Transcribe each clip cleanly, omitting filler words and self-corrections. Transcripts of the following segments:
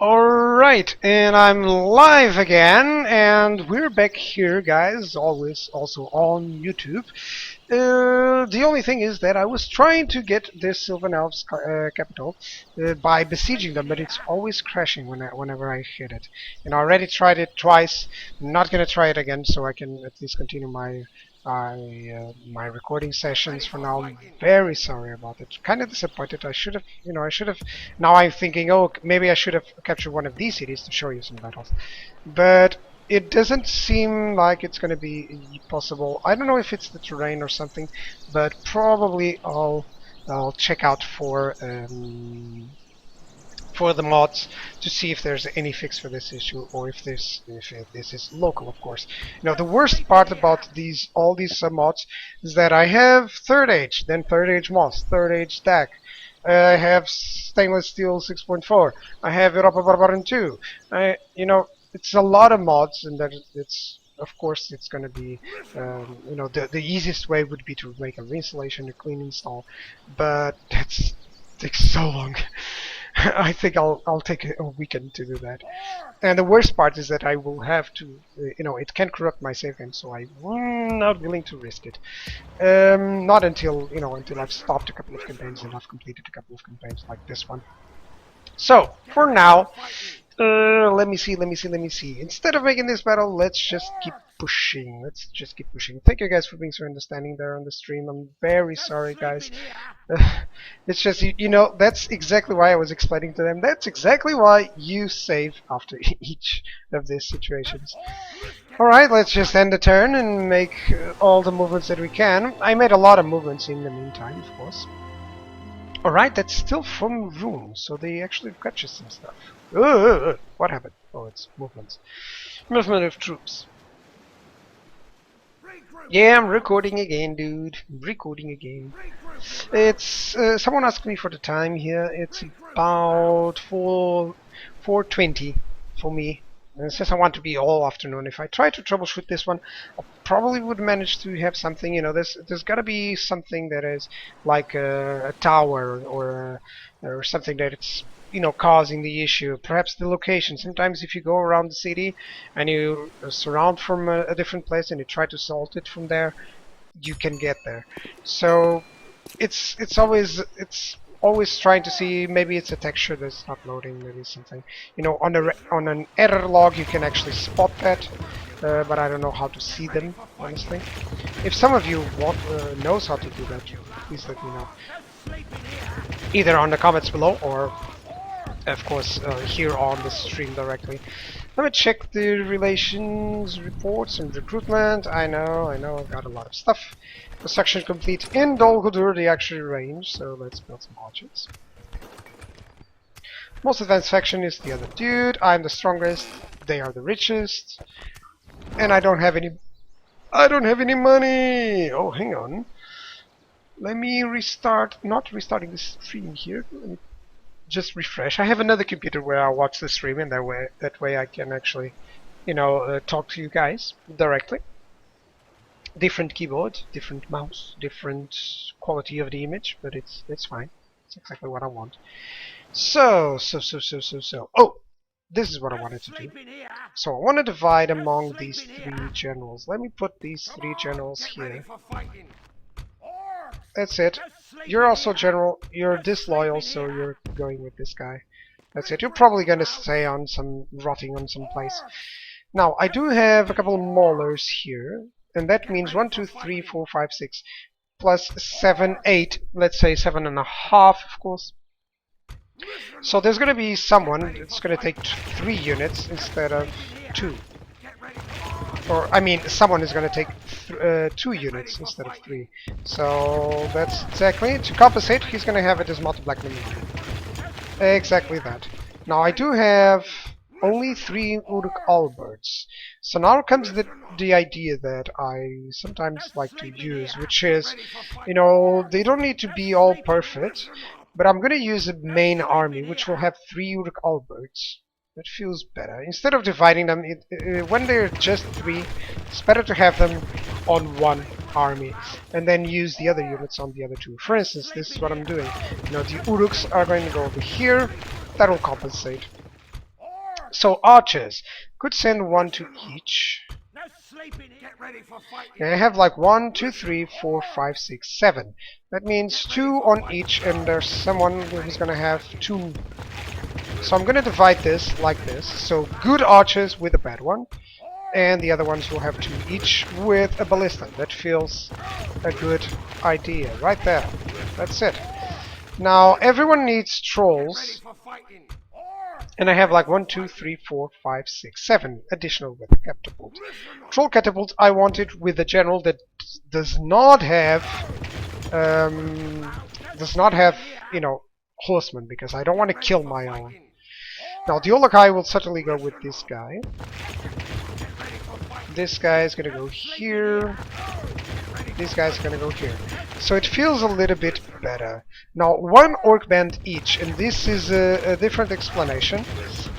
Alright, and I'm live again, and we're back here, guys, always also on YouTube. The only thing is that I was trying to get this Sylvan Elves capital by besieging them, but it's always crashing whenever I hit it. And I already tried it twice. I'm not gonna try it again, so I can at least continue my recording sessions for now. I'm very sorry about it. Kind of disappointed. I should have. Now I'm thinking, oh, maybe I should have captured one of these cities to show you some battles, but it doesn't seem like it's going to be possible. I don't know if it's the terrain or something, but probably I'll check out for the mods to see if there's any fix for this issue, or if this is local, of course. The worst part about all these mods is that I have Third Age, then Third Age Moss, Third Age Stack. I have Stainless Steel 6.4. I have Europa Barbarian 2. It's a lot of mods, and that of course it's going to be the easiest way would be to make a reinstallation, a clean install, but that takes so long. I think I'll take a weekend to do that. And the worst part is that I will have to, it can corrupt my save game, so I'm not willing to risk it. Not until I've stopped a couple of campaigns and I've completed a couple of campaigns like this one. So for now, let me see. Instead of making this battle, let's just keep pushing. Thank you guys for being so understanding there on the stream. I'm very sorry, guys. It's just, that's exactly why I was explaining to them. That's exactly why you save after each of these situations. Alright, let's just end the turn and make all the movements that we can. I made a lot of movements in the meantime, of course. Alright, that's still from Rune, so they actually got you some stuff. What happened? Oh, it's movements. Movement of troops. Yeah, I'm recording again, dude. Recording again. It's someone asked me for the time here. It's about 4:20 for me. And since I want to be all afternoon, if I try to troubleshoot this one, I probably would manage to have something. There's got to be something that is like a tower or something that it's causing the issue. Perhaps the location. Sometimes if you go around the city and you surround from a different place and you try to salt it from there, you can get there. So it's always trying to see, maybe it's a texture that's not loading, maybe something. On an error log you can actually spot that, but I don't know how to see them, honestly. If some of you knows how to do that, please let me know. Either on the comments below or, of course, here on the stream directly. Let me check the relations reports and recruitment. I know, I've got a lot of stuff. Construction complete in Dol Guldur, the actual range, so let's build some archers. Most advanced faction is the other dude. I'm the strongest, they are the richest, and I don't have any money! Oh, hang on. Let me not restarting the stream here. Let me just refresh. I have another computer where I watch the stream, and that way I can actually, talk to you guys directly. Different keyboard, different mouse, different quality of the image, but it's fine. It's exactly what I want. So. Oh, this is what I wanted to do. So I want to divide among these three generals. Let me put these three generals here. That's it. You're also general. You're disloyal, so you're going with this guy. That's it. You're probably going to stay rotting on some place. Now, I do have a couple of maulers here. And that means 1, 2, 3, 4, 5, 6, plus 7, 8. Let's say 7.5, of course. So there's going to be someone that's going to take 3 units instead of 2. Or, I mean, someone is going to take 2 units instead of 3. So that's exactly, to compensate, he's going to have it as multi-black number. Exactly that. Now, I do have only 3 Uruk Alberts. So now comes the idea that I sometimes like to use, which is, they don't need to be all perfect, but I'm going to use a main army, which will have 3 Uruk Alberts. That feels better. Instead of dividing them, when they're just 3, it's better to have them on one army, and then use the other units on the other 2. For instance, this is what I'm doing. The Uruks are going to go over here. That will compensate. So archers could send one to each. And I have like 1, 2, 3, 4, 5, 6, 7. That means 2 on each, and there's someone who's gonna have 2. So I'm gonna divide this like this. So good archers with a bad one, and the other ones will have 2 each with a ballista. That feels a good idea right there. That's it. Now everyone needs trolls, and I have like 1, 2, 3, 4, 5, 6, 7 additional with a catapult. Troll catapult I wanted with a general that does not have you know, horsemen, because I don't want to kill my own. Now the Olokai will certainly go with this guy. This guy is gonna go here. This guy's gonna go here. So it feels a little bit better. Now 1 orc band each, and this is a different explanation.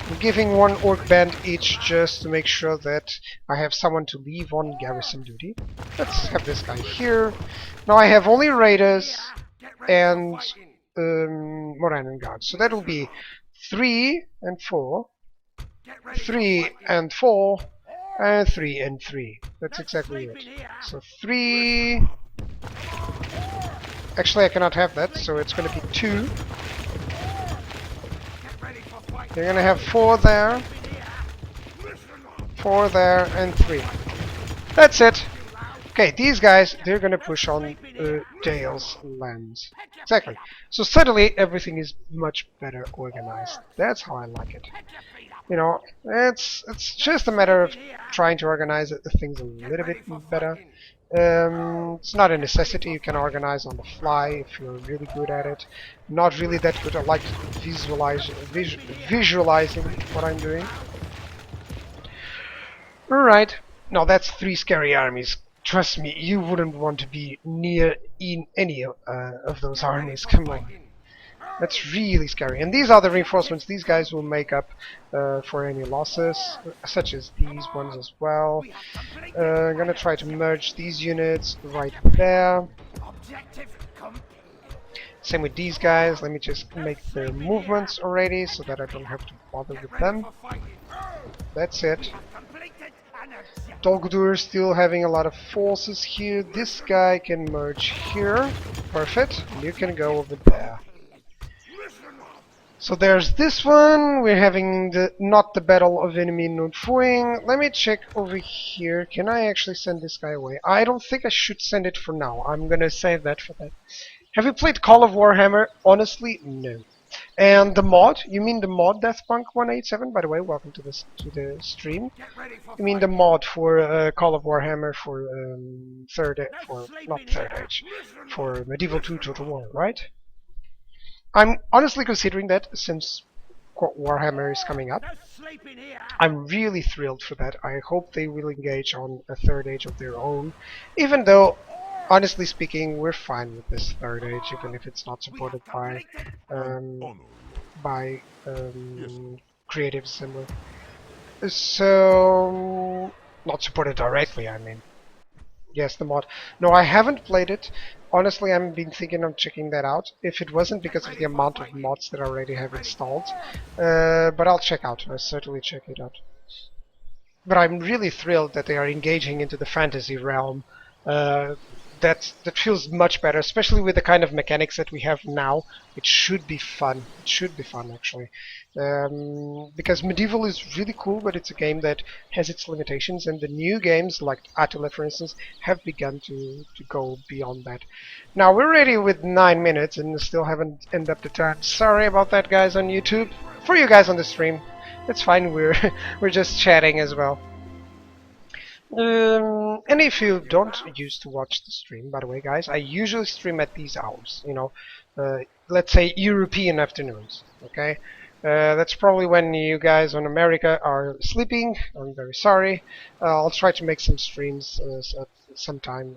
I'm giving 1 orc band each just to make sure that I have someone to leave on garrison duty. Let's have this guy here. Now I have only raiders and Moran guards. So that will be 3 and 4, 3 and 4, and 3 and 3. That's exactly it. So 3... Actually, I cannot have that, so it's going to be 2. You're going to have 4 there, 4 there, and 3. That's it. Okay, these guys, they're going to push on Dale's lands. Exactly. So suddenly, everything is much better organized. That's how I like it. You know, it's just a matter of trying to organize things a little bit better. It's not a necessity. You can organize on the fly if you're really good at it. Not really that good. I like visualizing what I'm doing. Alright. Now that's 3 scary armies. Trust me, you wouldn't want to be near in any of those armies. Come on. That's really scary. And these are the reinforcements. These guys will make up for any losses, such as these ones as well. I'm gonna try to merge these units right there. Same with these guys. Let me just make their movements already so that I don't have to bother with them. That's it. Dolgudur still having a lot of forces here. This guy can merge here. Perfect. You can go over there. So there's this one. We're having not the battle of enemy Nordfuing. Let me check over here. Can I actually send this guy away? I don't think I should send it for now. I'm gonna save that for that. Have you played Call of Warhammer? Honestly, no. And the mod? You mean the mod Deathpunk 187? By the way, welcome to the stream. You mean the mod for Call of Warhammer for not Third Age, for Medieval 2 Total War, right? I'm honestly considering that since Warhammer is coming up. I'm really thrilled for that. I hope they will engage on a Third Age of their own, even though, honestly speaking, we're fine with this Third Age, even if it's not supported by Creative Assembly. So, not supported directly, I mean. Yes, the mod. No, I haven't played it. Honestly, I've been thinking of checking that out, if it wasn't because of the amount of mods that I already have installed. But I'll check out. I'll certainly check it out. But I'm really thrilled that they are engaging into the fantasy realm. That feels much better, especially with the kind of mechanics that we have now. It should be fun. It should be fun, actually. Because Medieval is really cool, but it's a game that has its limitations, and the new games, like Attila, for instance, have begun to go beyond that. Now, we're ready with 9 minutes, and still haven't ended up the turn. Sorry about that, guys, on YouTube. For you guys on the stream, it's fine. We're just chatting as well. And if you don't used to watch the stream, by the way, guys, I usually stream at these hours, you know, let's say European afternoons, okay? That's probably when you guys on America are sleeping. I'm very sorry. I'll try to make some streams at some time,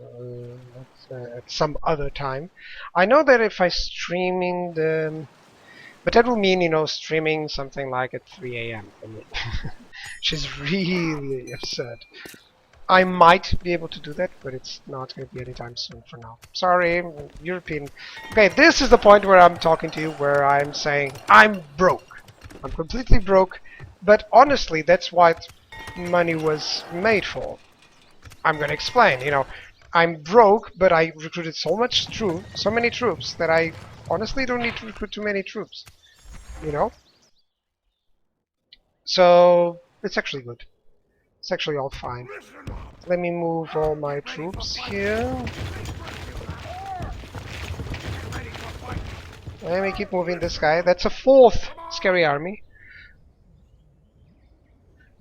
at some other time. I know that if I streaming the... But that will mean, you know, streaming something like at 3 AM, which is really absurd. I might be able to do that, but it's not going to be anytime soon for now. Sorry, European. Okay, this is the point where I'm talking to you, where I'm saying I'm broke. I'm completely broke, but honestly, that's what money was made for. I'm gonna explain, you know, I'm broke, but I recruited so many troops that I honestly don't need to recruit too many troops, you know? So, it's actually good. It's actually all fine. Let me move all my troops here. Let me keep moving this guy. That's a fourth scary army.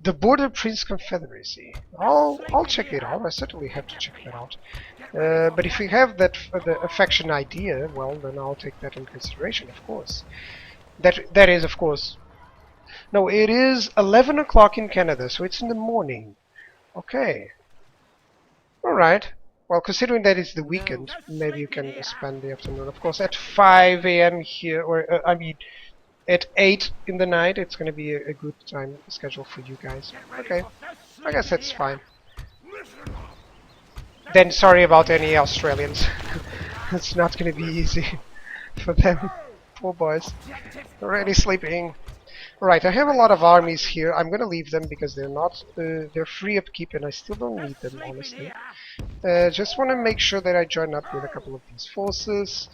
The Border Prince Confederacy. I'll check it out. I certainly have to check that out. But if you have that the faction idea, well, then I'll take that in consideration, of course. That is, of course. No, it is 11 o'clock in Canada, so it's in the morning. Okay. All right. Well, considering that it's the weekend, maybe you can spend the afternoon. Of course, at 5 a.m. here, or I mean, at 8 in the night, it's going to be a good time schedule for you guys. Okay, I guess that's fine. Then sorry about any Australians. It's not going to be easy for them. Poor boys. Already sleeping. Right, I have a lot of armies here. I'm going to leave them because they're not, they're free upkeep and I still don't need them, honestly. Just want to make sure that I join up with a couple of these forces.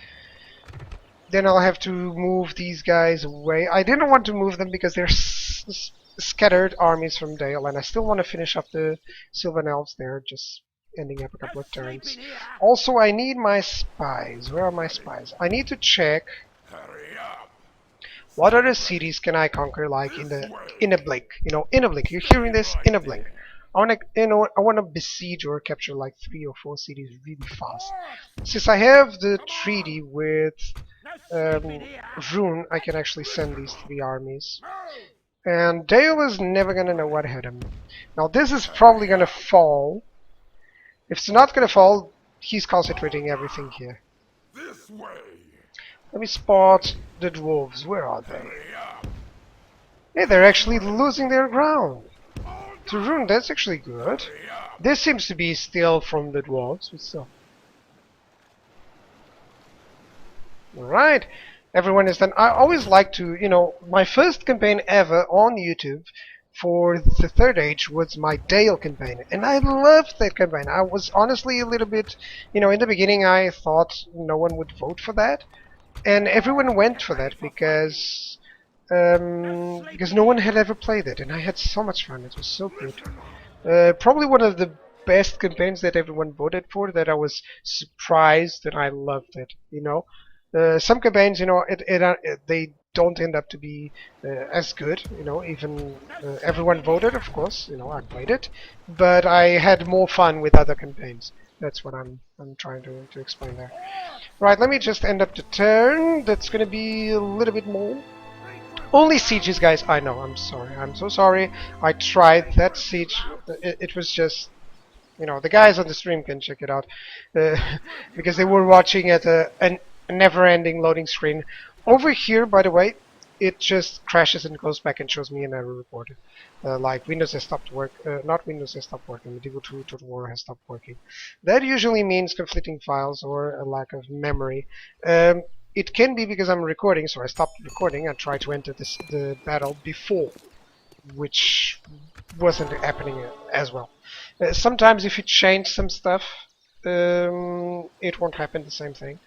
Then I'll have to move these guys away. I didn't want to move them because they're scattered armies from Dale, and I still want to finish up the Sylvan Elves there, just ending up a couple of turns. Also, I need my spies. Where are my spies? I need to check what other cities can I conquer, like in a blink. You know, in a blink. You're hearing this? In a blink. I want to besiege or capture like 3 or 4 cities really fast. Since I have the treaty with Rune, I can actually send these 3 armies. And Dale is never gonna know what hit him. Now this is probably gonna fall. If it's not gonna fall, he's concentrating everything here. Let me spot the dwarves. Where are they? Hey, they're actually losing their ground. To Rune, that's actually good. This seems to be still from the dwarves, but still. Alright, everyone is done. I always like to, you know, my first campaign ever on YouTube for the Third Age was my Dale campaign, and I loved that campaign. I was honestly a little bit, you know, in the beginning I thought no one would vote for that, and everyone went for that because no one had ever played it, and I had so much fun. It was so good. Probably one of the best campaigns that everyone voted for, that I was surprised that I loved it, you know. Some campaigns, you know, they don't end up to be as good, you know, even everyone voted, of course, you know, I played it, but I had more fun with other campaigns. That's what I'm trying to explain there. Right, let me just end up the turn. That's gonna be a little bit more. Only sieges, guys. I know, I'm sorry. I'm so sorry. I tried that siege. It was just, you know, the guys on the stream can check it out because they were watching at a never-ending loading screen. Over here, by the way, it just crashes and goes back and shows me an error report. Like Windows has stopped work, not Windows has stopped working, Medieval 2 Total War has stopped working. That usually means conflicting files or a lack of memory. It can be because I'm recording, so I stopped recording. I tried to enter the battle before, which wasn't happening as well. Sometimes if you change some stuff, it won't happen the same thing.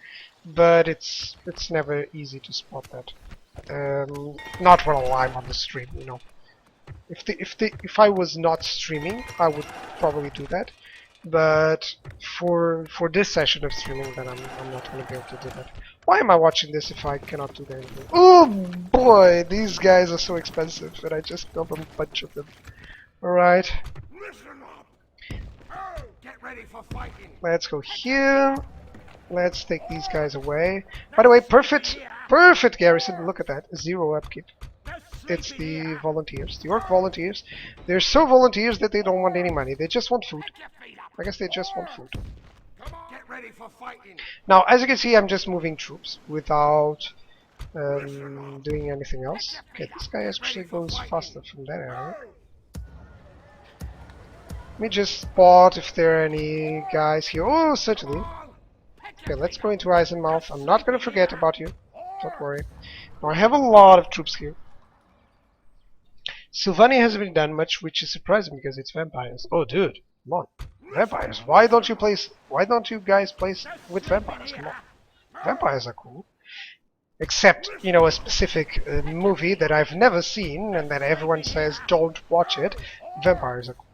But it's never easy to spot that. Not while I'm on the stream, you know. If I was not streaming, I would probably do that. But for this session of streaming, then I'm not going to be able to do that. Why am I watching this if I cannot do that? Oh boy, these guys are so expensive, and I just got a bunch of them. All right. Let's go here. Let's take these guys away. By the way, perfect garrison. Look at that, 0 upkeep. It's the volunteers, the orc volunteers. They're so volunteers that they don't want any money. They just want food. I guess they just want food. Now, as you can see, I'm just moving troops without doing anything else. Okay, this guy actually goes faster from that area. Let me just spot if there are any guys here. Oh, certainly. Okay, let's go into Eisenmouth. I'm not going to forget about you. Don't worry. Now, I have a lot of troops here. Sylvania hasn't been done much, which is surprising because it's vampires. Oh, dude, come on, vampires! Why don't you place? Why don't you guys place with vampires? Come on, vampires are cool. Except, you know, a specific movie that I've never seen and that everyone says don't watch it. Vampires are cool.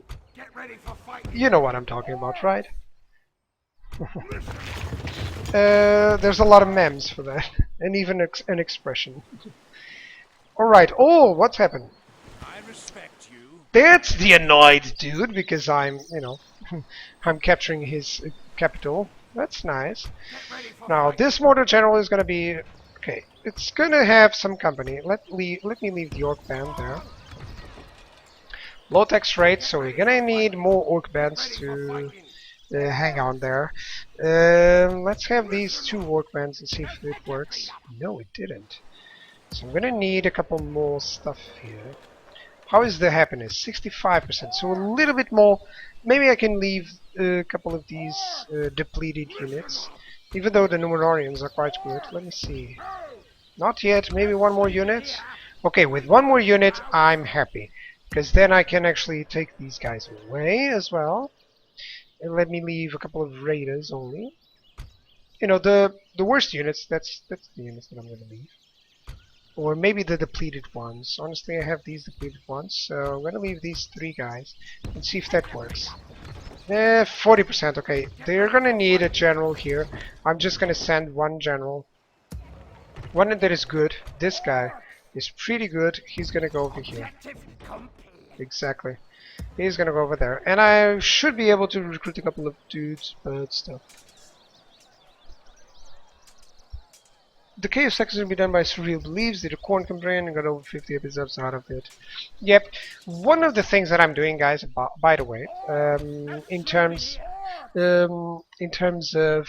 You know what I'm talking about, right? There's a lot of memes for that, and even an expression. Alright, oh, what's happened? I respect you. That's the annoyed dude, because I'm, you know, I'm capturing his capital. That's nice. Now, this Mordor general is gonna be... Okay, it's gonna have some company. Let me leave the Orc band there. Low tax rate, so we're gonna need more Orc bands to hang on there. Let's have these two Orc bands and see if it works. No, it didn't. So I'm gonna need a couple more stuff here. How is the happiness? 65%, so a little bit more. Maybe I can leave a couple of these depleted units, even though the Numenorians are quite good. Let me see. Not yet, maybe one more unit? Okay, with one more unit I'm happy, because then I can actually take these guys away as well. And let me leave a couple of raiders only. You know, the worst units, that's the units that I'm going to leave. Or maybe the depleted ones. Honestly, I have these depleted ones, so I'm going to leave these three guys and see if that works. 40%, okay. They're going to need a general here. I'm just going to send one general. One that is good. This guy is pretty good. He's going to go over here. Exactly. He's going to go over there. And I should be able to recruit a couple of dudes, but still. The chaos section will be done by SusaVile believes that the corn campaign and got over 50 episodes out of it. Yep, one of the things that I'm doing, guys, by the way, in terms of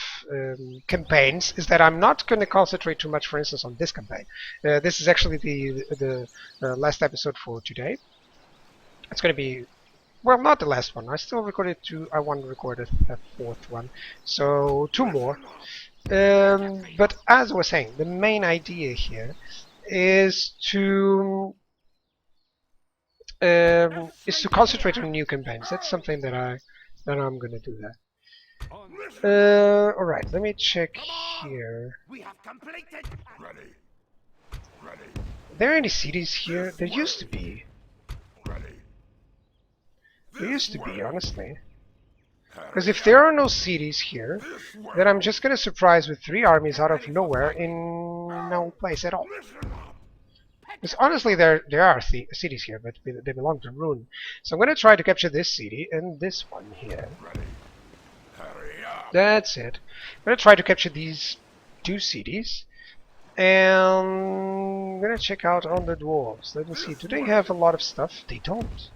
campaigns, is that I'm not going to concentrate too much, for instance, on this campaign. This is actually the last episode for today. It's going to be, well, not the last one. I still recorded two. I want to record a fourth one, so two more. But as I was saying, the main idea here is to concentrate on new campaigns. That's something that I'm gonna do that. All right, let me check here. We have completed. Ready. Ready. Are there any cities here? There used to be. Ready. There used to be, honestly. Because if there are no cities here, then I'm just gonna surprise with 3 armies out of nowhere in no place at all. Because honestly, there are cities here, but they belong to Rune. So I'm gonna try to capture this city and this one here. That's it. I'm gonna try to capture these 2 cities, and I'm gonna check out on the dwarves. Let me see. Do they have a lot of stuff? They don't.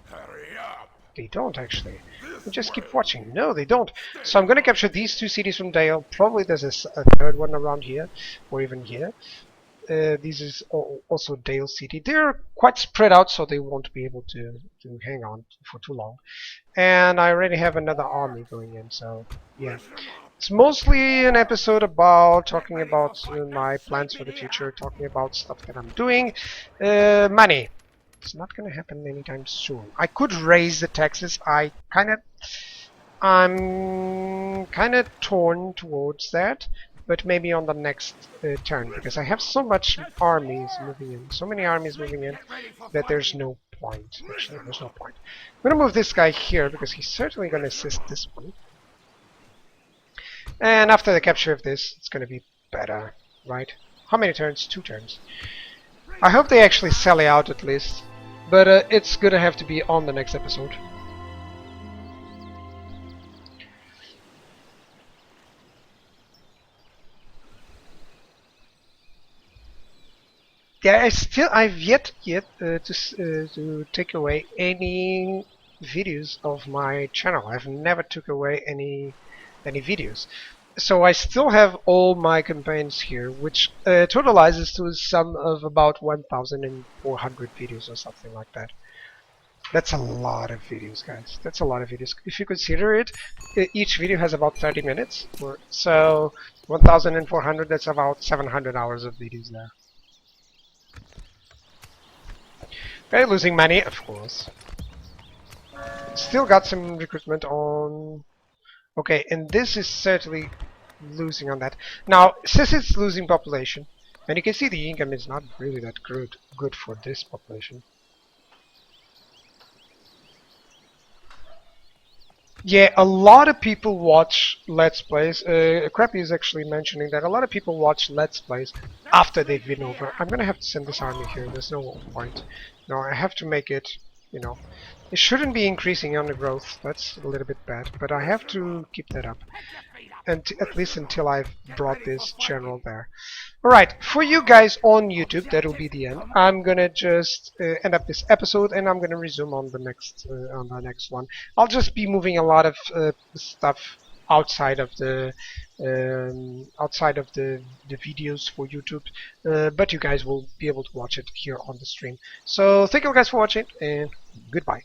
They don't actually. We just keep watching. No, they don't. So I'm going to capture these 2 cities from Dale. Probably there's a third one around here, or even here. This is also Dale City. They're quite spread out, so they won't be able to hang on for too long. And I already have another army going in, so yeah. It's mostly an episode about talking about my plans for the future, talking about stuff that I'm doing. Money. It's not going to happen anytime soon. I could raise the taxes. I'm kind of torn towards that, but maybe on the next turn, because I have so much armies moving in, so many armies moving in, that there's no point. Actually, there's no point. I'm going to move this guy here because he's certainly going to assist this one. And after the capture of this, it's going to be better, right? How many turns? 2 turns. I hope they actually sally out at least. But it's gonna have to be on the next episode. Yeah, I've yet to take away any videos of my channel. I've never took away any videos. So I still have all my campaigns here, which totalizes to a sum of about 1,400 videos or something like that. That's a lot of videos, guys. That's a lot of videos. If you consider it, each video has about 30 minutes. So 1,400, that's about 700 hours of videos there. Okay, losing money, of course. Still got some recruitment on. Okay, and this is certainly losing on that. Now, since it's losing population, and you can see the income is not really that good for this population. Yeah, a lot of people watch Let's Plays. Crappy is actually mentioning that a lot of people watch Let's Plays after they've been over. I'm gonna have to send this army here. There's no point. No, I have to make it, you know, it shouldn't be increasing on the growth. That's a little bit bad, but I have to keep that up. And at least until I've brought this general there. Alright, for you guys on YouTube, that'll be the end. I'm gonna just end up this episode, and I'm gonna resume on the next one. I'll just be moving a lot of stuff outside of the videos for YouTube, but you guys will be able to watch it here on the stream. So thank you guys for watching, and goodbye.